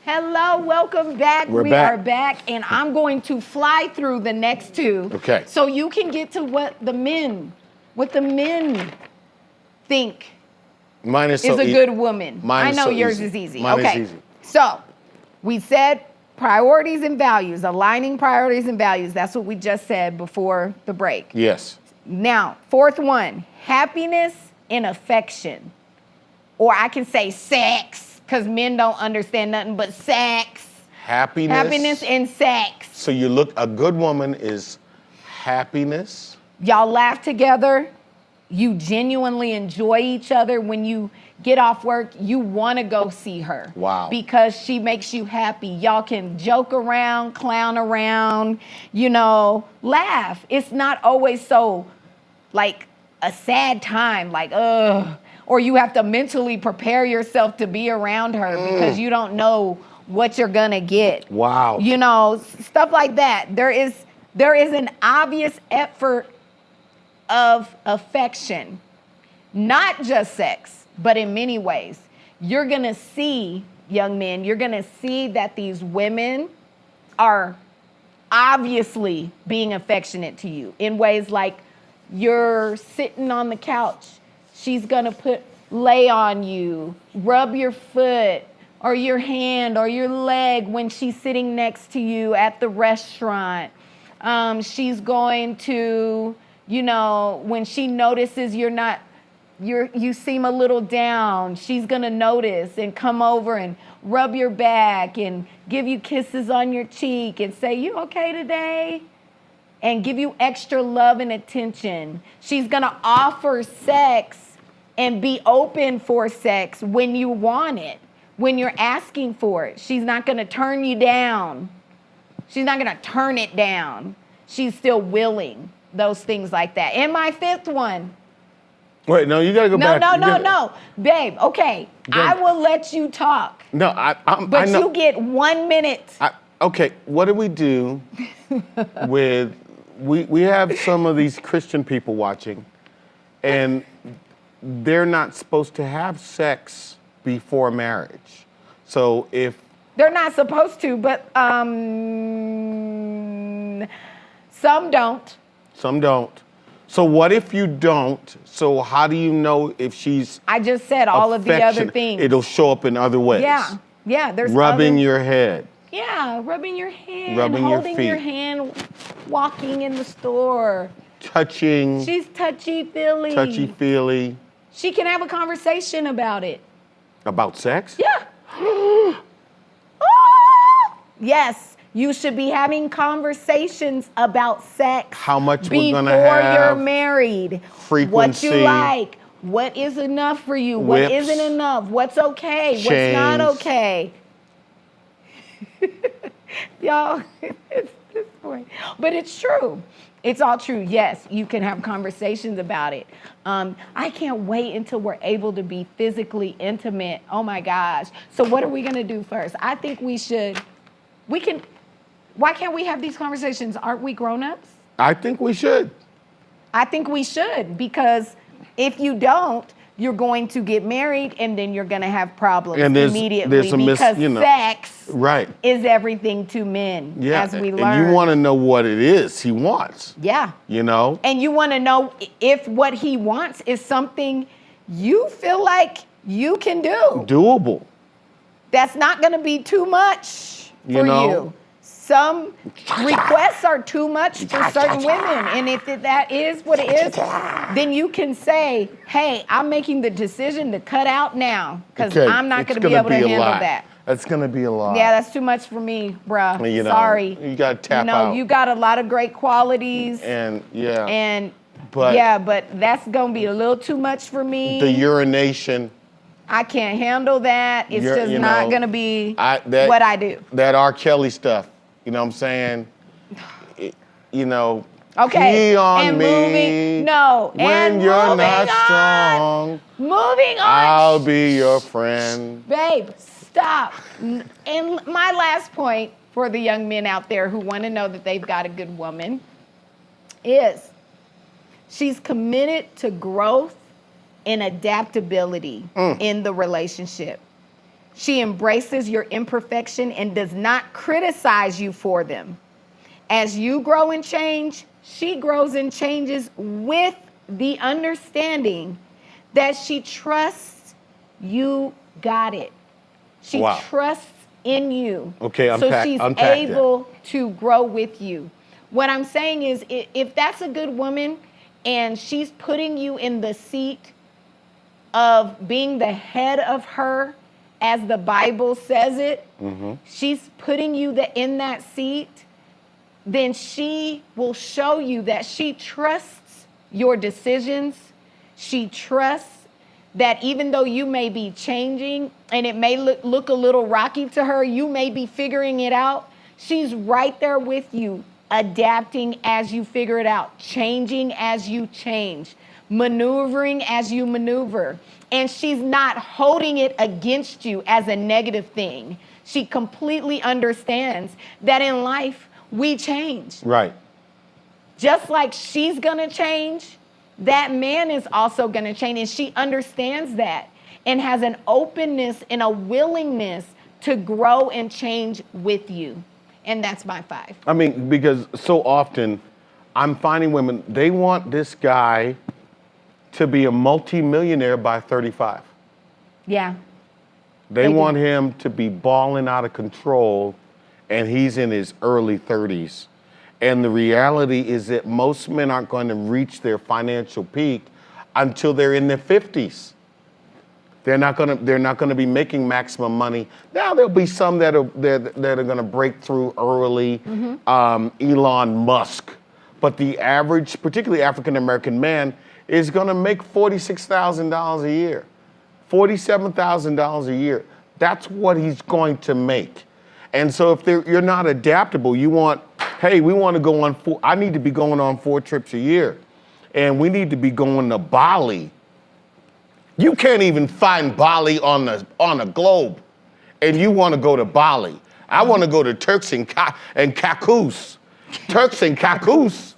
Hello, welcome back. We're We back. are back, and I'm going to fly through the next two. Okay. So you can get to what the men think Mine is is so a good woman. Mine I is know so yours easy. is easy. Mine is Okay. easy. So we said priorities and values, aligning priorities and values. That's what we just said before the break. Yes. Now, fourth one, happiness and affection. Or I can say sex, because men don't understand nothing but sex. Happiness and sex. So a good woman is happiness. Y'all laugh together. You genuinely enjoy each other. When you get off work, you want to go see her. Wow. Because she makes you happy. Y'all can joke around, clown around, laugh. It's not always so like a sad time, like, ugh. Or you have to mentally prepare yourself to be around her because you don't know what you're going to get. Wow. Stuff like that. There is an obvious effort of affection, not just sex, but in many ways. You're going to see, young men, you're going to see that these women are obviously being affectionate to you in ways like you're sitting on the couch. She's going to lay on you, rub your foot or your hand or your leg when she's sitting next to you at the restaurant. She's going to, when she notices you're not you seem a little down, she's gonna notice and come over and rub your back and give you kisses on your cheek and say, "You okay today?" And give you extra love and attention. She's gonna offer sex and be open for sex when you want it, when you're asking for it. She's not gonna turn you down. She's not gonna turn it down. She's still willing, those things like that. And my fifth one. Wait, no, you gotta go back. No. Babe, okay, I will let you talk, No, but I know. you get 1 minute. Okay, what do we do with, we have some of these Christian people watching, and they're not supposed to have sex before marriage. So if They're not supposed to, but some don't. some don't. So what if you don't? So how do you know if she's I just said all of the other affectionate? things. It'll show up in other ways. Yeah, there's Rubbing other, your head. Yeah, rubbing your hand, Rubbing your holding your feet. hand, walking in the store. Touching, She's touchy-feely. touchy-feely. She can have a conversation about it. About sex? Yeah. Yes, you should be having conversations about sex. How much we're gonna before have, you're married. What frequency, you like. What is enough for you? What whips, isn't enough? What's okay? What's not chains. okay? Y'all, it's this point. But it's true. It's all true. Yes, you can have conversations about it. I can't wait until we're able to be physically intimate. Oh my gosh. So what are we gonna do first? I think why can't we have these conversations? Aren't we grown-ups? I think we should. I think we should, because if you don't, you're going to get married and then you're going to have problems And immediately because sex Right. is everything to men, Yeah. as we and learn. you want to know what it is he wants. Yeah. You know? And you want to know if what he wants is something you feel like you can do. Doable. That's not going to be too much for You know? you. Some requests are too much for certain women. And if that is what it is, then you can say, hey, I'm making the decision to cut out now because Okay, I'm not it's going to be gonna able to a handle lot. that. That's going to be a lot. Yeah, that's too much for me, bruh. You know, Sorry. you gotta tap You know, out. you got a lot of great qualities. And yeah. But that's going to be a little too much for me. The urination. I can't handle that. It's just not going to be what I do. That R. Kelly stuff. You know what I'm saying? You know, Okay. pee on and me moving, no. when and you're moving not on. strong. Moving on. I'll be your friend. Babe, stop. And my last point for the young men out there who want to know that they've got a good woman is she's committed to growth and adaptability in the relationship. She embraces your imperfection and does not criticize you for them. As you grow and change, she grows and changes with the understanding that she trusts you got it. She Wow. trusts in you. Okay, so unpack she's that. able to grow with you. What I'm saying is, if that's a good woman and she's putting you in the seat of being the head of her, as the Bible says it, she's putting you in that seat, then she will show you that she trusts your decisions. She trusts that even though you may be changing and it may look a little rocky to her, you may be figuring it out, she's right there with you, adapting as you figure it out, changing as you change, maneuvering as you maneuver. And she's not holding it against you as a negative thing. She completely understands that in life, we change. Right. Just like she's gonna change, that man is also gonna change. And she understands that and has an openness and a willingness to grow and change with you. And that's my 5. I mean, because so often I'm finding women, they want this guy to be a multimillionaire by 35. Yeah. They They do. want him to be balling out of control, and he's in his early 30s. And the reality is that most men aren't going to reach their financial peak until they're in their 50s. They're not gonna be making maximum money. Now there'll be some that are gonna break through early, Elon Musk. But the average, particularly African American man, is gonna make $46,000 a year, $47,000 a year. That's what he's going to make. And so if you're not adaptable, we want to go on I need to be going on 4 trips a year. And we need to be going to Bali. You can't even find Bali on a globe, and you want to go to Bali. I want to go to Turks and Caicos. Turks and Caicos.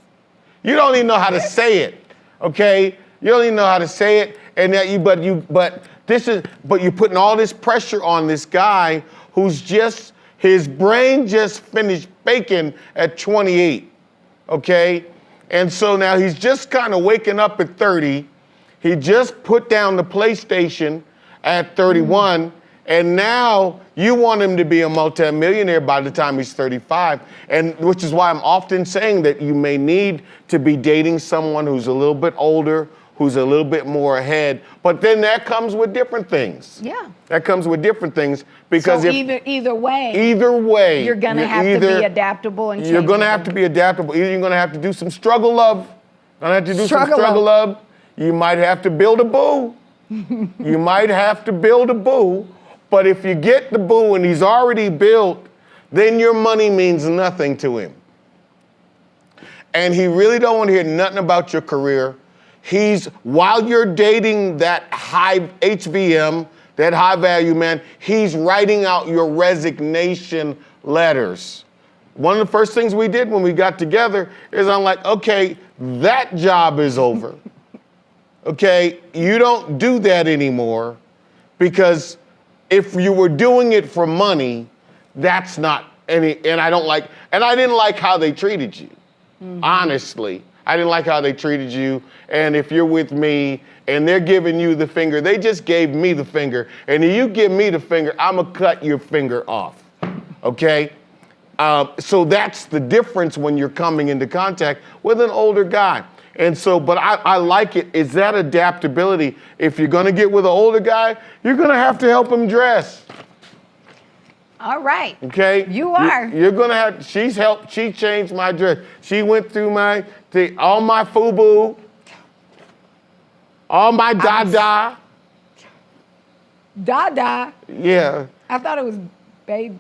You don't even know how to say it, okay? You don't even know how to say it, and that but you're putting all this pressure on this guy who's his brain just finished baking at 28, okay? And so now he's just kind of waking up at 30. He just put down the PlayStation at 31, and now you want him to be a multimillionaire by the time he's 35, and which is why I'm often saying that you may need to be dating someone who's a little bit older, who's a little bit more ahead, but then that comes with different things. Yeah. That comes with different things because so either way, you're gonna have to be adaptable and you're gonna have to be adaptable. Either you're gonna have to do some struggle love. Gonna have to do some struggle love. You might have to build a boo. You might have to build a boo. But if you get the boo and he's already built, then your money means nothing to him. And he really don't want to hear nothing about your career. While you're dating that high HVM, that high value man, he's writing out your resignation letters. One of the first things we did when we got together is I'm like, okay, that job is over. Okay, you don't do that anymore, because if you were doing it for money, that's not any, and I didn't like how they treated you. Honestly, I didn't like how they treated you. And if you're with me and they're giving you the finger, they just gave me the finger. And if you give me the finger, I'm gonna cut your finger off, okay? So that's the difference when you're coming into contact with an older guy. And so, but I like it, is that adaptability. If you're gonna get with an older guy, you're gonna have to help him dress. All right. Okay? You are. You're gonna have, she changed my dress. She went through all my FUBU, all my Dada. Dada? Yeah. I thought it was babe.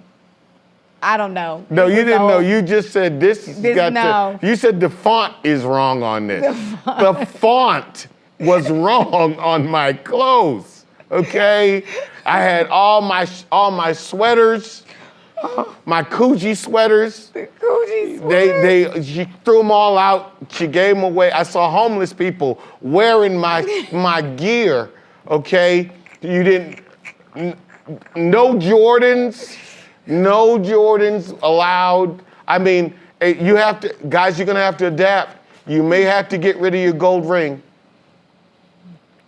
I don't know. No, you didn't know. You just said no. You said the font is wrong on this. The font was wrong on my clothes. Okay? I had all my sweaters, my Coogi sweaters. The Coogi sweaters. She threw them all out. She gave them away. I saw homeless people wearing my gear. Okay? No Jordans. No Jordans allowed. I mean, guys, you're gonna have to adapt. You may have to get rid of your gold ring.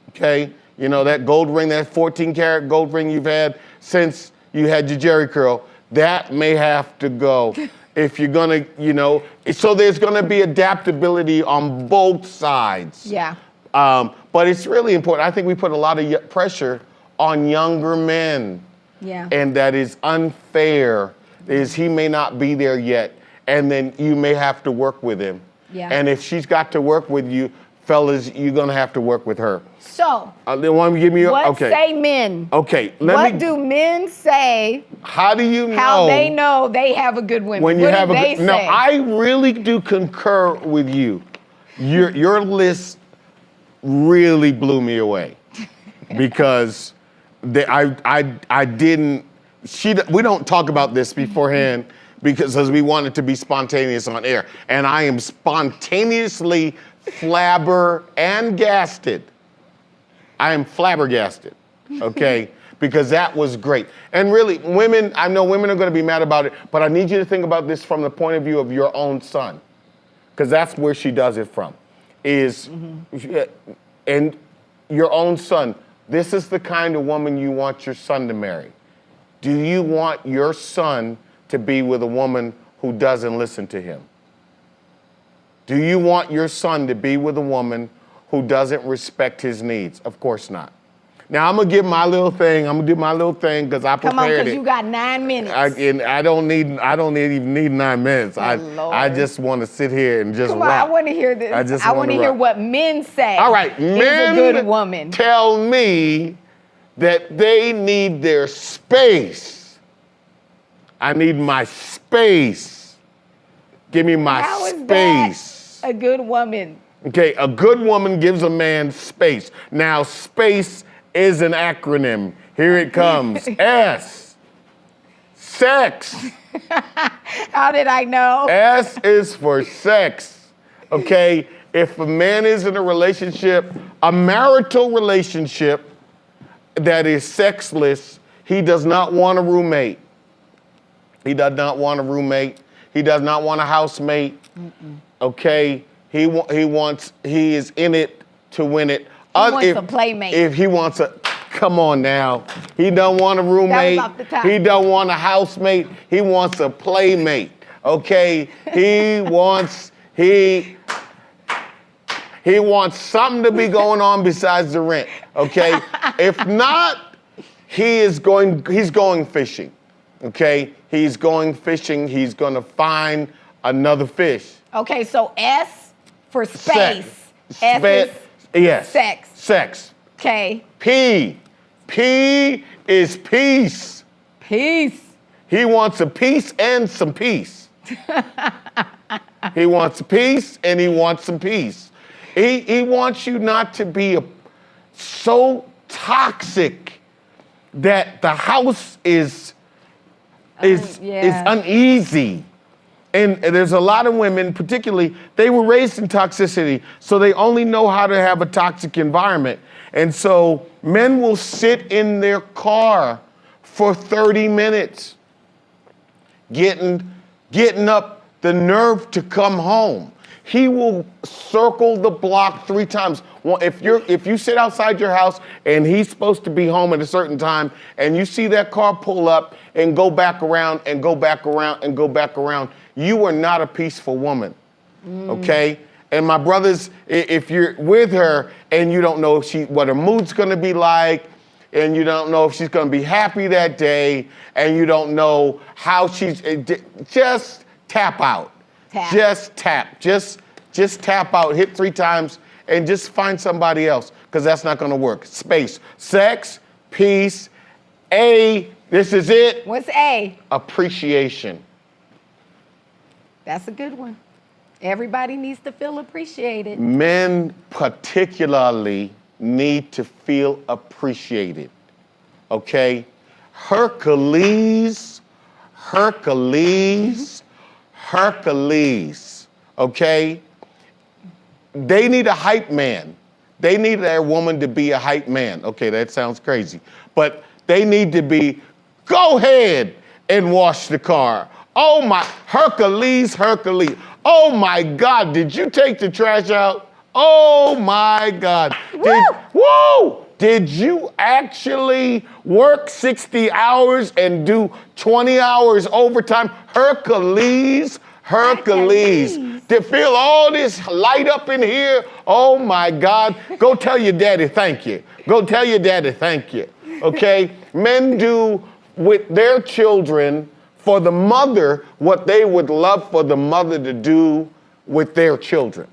Okay? You know, that gold ring, that 14 karat gold ring you've had since you had your Jerry curl, that may have to go. If you're gonna, so there's gonna be adaptability on both sides. Yeah. But it's really important. I think we put a lot of pressure on younger men. Yeah. And that is unfair, is he may not be there yet, and then you may have to work with him. Yeah. And if she's got to work with you, fellas, you're gonna have to work with her. So, they want to give me what say men? Okay, what do men say? How do you know? How they know they have a good woman? When you what have do they no, say? I really do concur with you. Your list really blew me away because I didn't. We don't talk about this beforehand because we want it to be spontaneous on air, and I am spontaneously flabbergasted. I am flabbergasted, okay? Because that was great. And really, women, I know women are gonna be mad about it, but I need you to think about this from the point of view of your own son. Because that's where she does it from, and your own son, this is the kind of woman you want your son to marry. Do you want your son to be with a woman who doesn't listen to him? Do you want your son to be with a woman who doesn't respect his needs? Of course not. Now I'm gonna give my little thing. I'm gonna do my little thing because I Come on, prepared because it. you got 9 minutes. I don't even need 9 minutes. I Lord. just want to sit here and just Come on, rock. I want to hear this. I want to hear what men say. All right, is men a good woman. tell me that they need their space. I need my space. Give me my How is space. that a good woman? Okay, a good woman gives a man space. Now, space is an acronym. Here it comes. S. Sex. How did I know? S is for sex. Okay, if a man is in a relationship, a marital relationship that is sexless, he does not want a roommate. He does not want a roommate. He does not want a housemate. Okay, he is in it to win it. He wants a playmate. If he wants a, come on now. He don't want a roommate. off the top. He don't want a housemate. He wants a playmate. Okay, he wants something to be going on besides the rent. Okay, if not, he's going fishing. Okay, he's going fishing. He's gonna find another fish. Okay, so S for space. Sex. S Yes. sex. Sex. Okay. P. P is peace. Peace. He wants a piece and some peace. He wants peace and he wants some peace. He wants you not to be so toxic that the house is uneasy. And there's a lot of women, particularly, they were raised in toxicity, so they only know how to have a toxic environment. And so men will sit in their car for 30 minutes, getting up the nerve to come home. He will circle the block 3 times. Well, if you sit outside your house and he's supposed to be home at a certain time, and you see that car pull up and go back around and go back around and go back around, you are not a peaceful woman. Okay? And my brothers, if you're with her and you don't know what her mood's gonna be like, and you don't know if she's gonna be happy that day, and you don't know how just tap out. Tap. Just tap. Just tap out, hit 3 times, and just find somebody else, because that's not gonna work. Space. Sex, peace, A, this is it. What's A? Appreciation. That's a good one. Everybody needs to feel appreciated. Men particularly need to feel appreciated. Okay? Hercules. Okay? They need a hype man. They need their woman to be a hype man. Okay, that sounds crazy. But they need to be, go ahead and wash the car. Oh my, Hercules. Oh my God, did you take the trash out? Oh my God. Did you actually work 60 hours and do 20 hours overtime? Hercules. To feel all this light up in here, oh my God. Go tell your daddy thank you. Okay? Men do with their children for the mother what they would love for the mother to do with their children.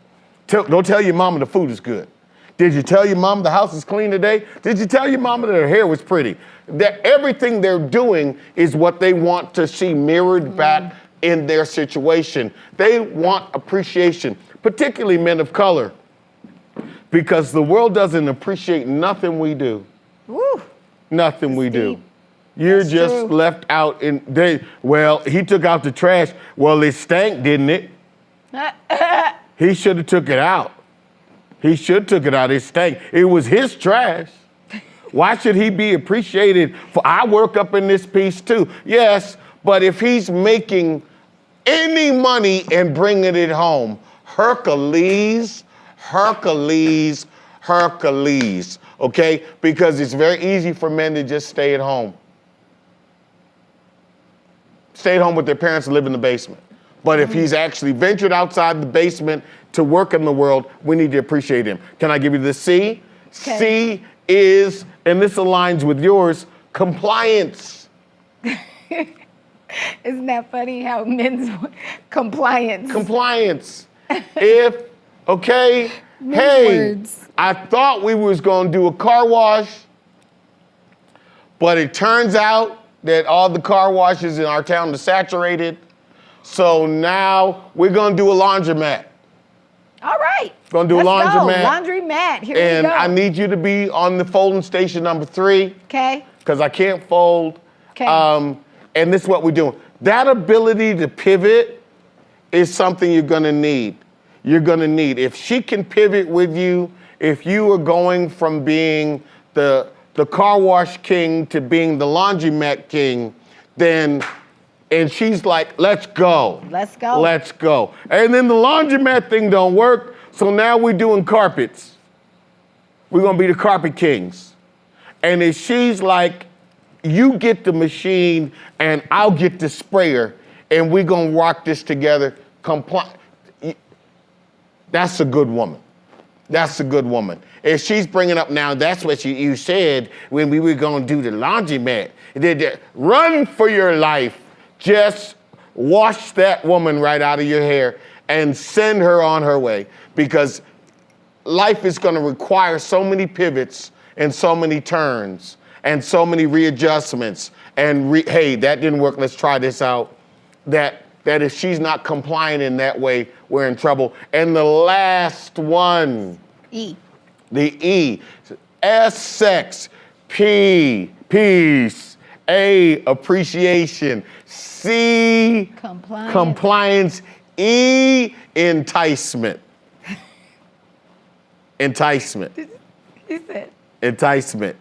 Go tell your mama the food is good. Did you tell your mama the house is clean today? Did you tell your mama that her hair was pretty? That everything they're doing is what they want to see mirrored back in their situation. They want appreciation, particularly men of color, because the world doesn't appreciate nothing we do. Woo. Nothing we do. deep. You're That's just true. left out in he took out the trash. Well, it stank, didn't it? He should have took it out. It stank. It was his trash. Why should he be appreciated for I work up in this piece too? Yes, but if he's making any money and bringing it home, Hercules, okay? Because it's very easy for men to just stay at home. Stay at home with their parents and live in the basement. But if he's actually ventured outside the basement to work in the world, we need to appreciate him. Can I give you the C? Okay. C is, and this aligns with yours, compliance. Isn't that funny how men's compliance? Compliance. If, okay, hey, words. I thought we was gonna do a car wash, but it turns out that all the car washes in our town are saturated. So now we're gonna do a laundromat. All right. Gonna do a Let's laundromat. Go. Laundromat. Here And we go. I need you to be on the folding station number 3, Okay. because I can't fold. Okay. And this is what we're doing. That ability to pivot is something you're gonna need. You're gonna need. If she can pivot with you, if you are going from being the car wash king to being the laundromat king, then, and she's like, let's go. Let's go. Let's go. And then the laundromat thing don't work, so now we're doing carpets. We're gonna be the carpet kings. And if she's like, you get the machine and I'll get the sprayer and we're gonna rock this together, that's a good woman. That's a good woman. If she's bringing up now, that's what you said when we were gonna do the laundromat. Run for your life. Just wash that woman right out of your hair and send her on her way, because life is gonna require so many pivots and so many turns and so many readjustments. And hey, that didn't work, let's try this out. That if she's not compliant in that way, we're in trouble. And the last one, E. the E, S, sex, P, peace, A, appreciation, C, compliance, E, enticement. Enticement. He said Enticement.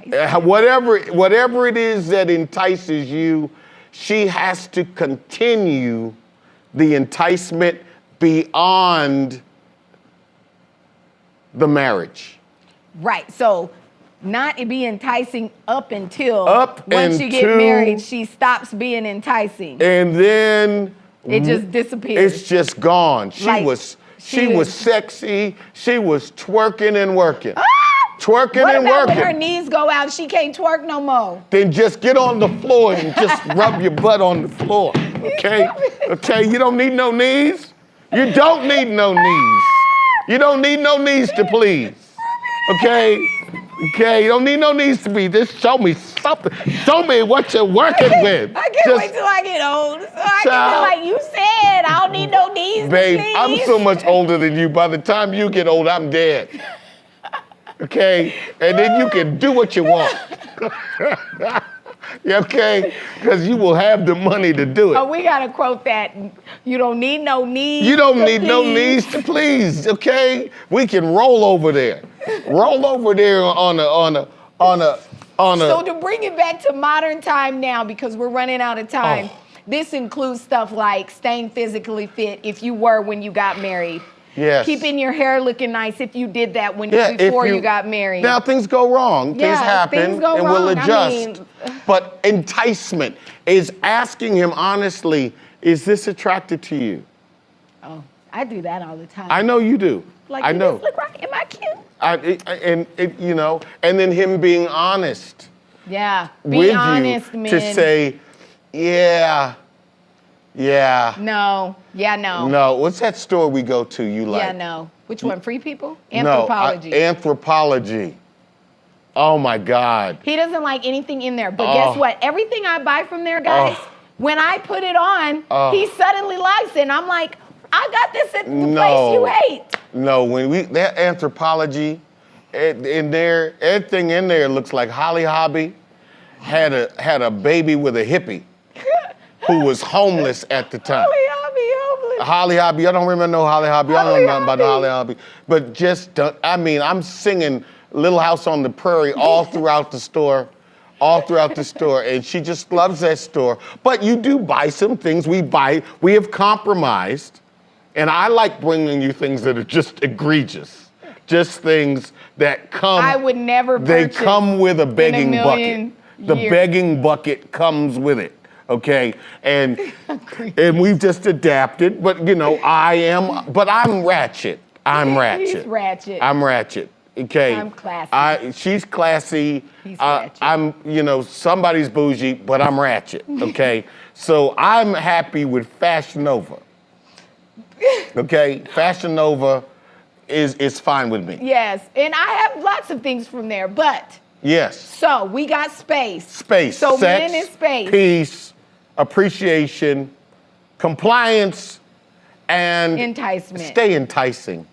enticing. Whatever it is that entices you, she has to continue the enticement beyond the marriage. Right. So not be enticing up until Up once you get until- married, she stops being enticing. And then It just disappears. it's just gone. She Like, was she was- sexy. She was twerking and working. Ah! Twerking What and about working. when her knees go out? She can't twerk no more. Then just get on the floor and just rub your butt on the floor. Okay? Okay, you don't need no knees. You don't need no knees. You don't need no knees to please. Okay? Okay, you don't need no knees to be. Just show me something. Show me what you're working with. I can't wait till I get old. So I can Child. be like you said, I don't need no knees. Babe, please. I'm so much older than you. By the time you get old, I'm dead. Okay? And then you can do what you want. Okay? Because you will have the money to do it. Oh, we gotta quote that. You don't need no knees. You don't to need no please. knees to please, okay? We can roll over there. Roll over there on a. So to bring it back to modern time now, because we're running out of time, Oh. this includes stuff like staying physically fit if you were when you got married. Yes. Keeping your hair looking nice if you did that if before you got married. Now things go wrong, things Yeah, happen, things go and we'll wrong. I adjust. mean- But enticement is asking him honestly, is this attractive to you? Oh, I do that all the time. I know you do. like, I does know. this look right? Am I cute? You know, and then him being honest Yeah. Be with honest, you man. to say, yeah. No. Yeah, no. No, what's that store we go to you like? Yeah, no. Which one? Free People? No, Anthropology. Anthropology. Oh my God. He doesn't like anything in there. But Oh. guess what? Everything I buy from there, guys, when I put it on, he suddenly likes it. And I'm like, I got this at the place you hate. No, when that Anthropology, in there, everything in there looks like Holly Hobby had a baby with a hippie who was homeless at the time. Holly Hobby, I don't remember no Holly Hobby. I don't know nothing about no Holly Hobby. But I'm singing Little House on the Prairie all throughout the store. And she just loves that store. But you do buy some things. We have compromised. And I like bringing you things that are just egregious. Just things that come. I would never They purchase come with a begging in a bucket. million The years. begging bucket comes with it. Okay, and we've just adapted. But you know, I'm ratchet. I'm ratchet. He's ratchet. I'm ratchet. Okay. I'm classy. She's classy. He's ratchet. I'm, somebody's bougie, but I'm ratchet. Okay. So I'm happy with Fashion Nova. Okay, Fashion Nova is fine with me. Yes, and I have lots of things from there, but Yes. so we got space. Space. So sex, men in space. peace, appreciation, compliance, and Enticement. Stay enticing.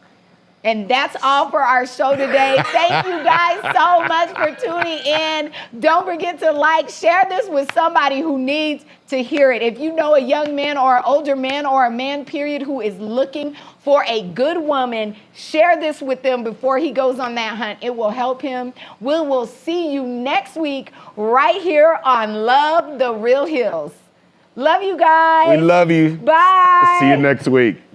And that's all for our show today. Thank you guys so much for tuning in. Don't forget to share this with somebody who needs to hear it. If you know a young man or an older man or a man, period, who is looking for a good woman, share this with them before he goes on that hunt. It will help him. We will see you next week right here on Love the Real Hills. Love you guys. We love you. Bye. See you next week.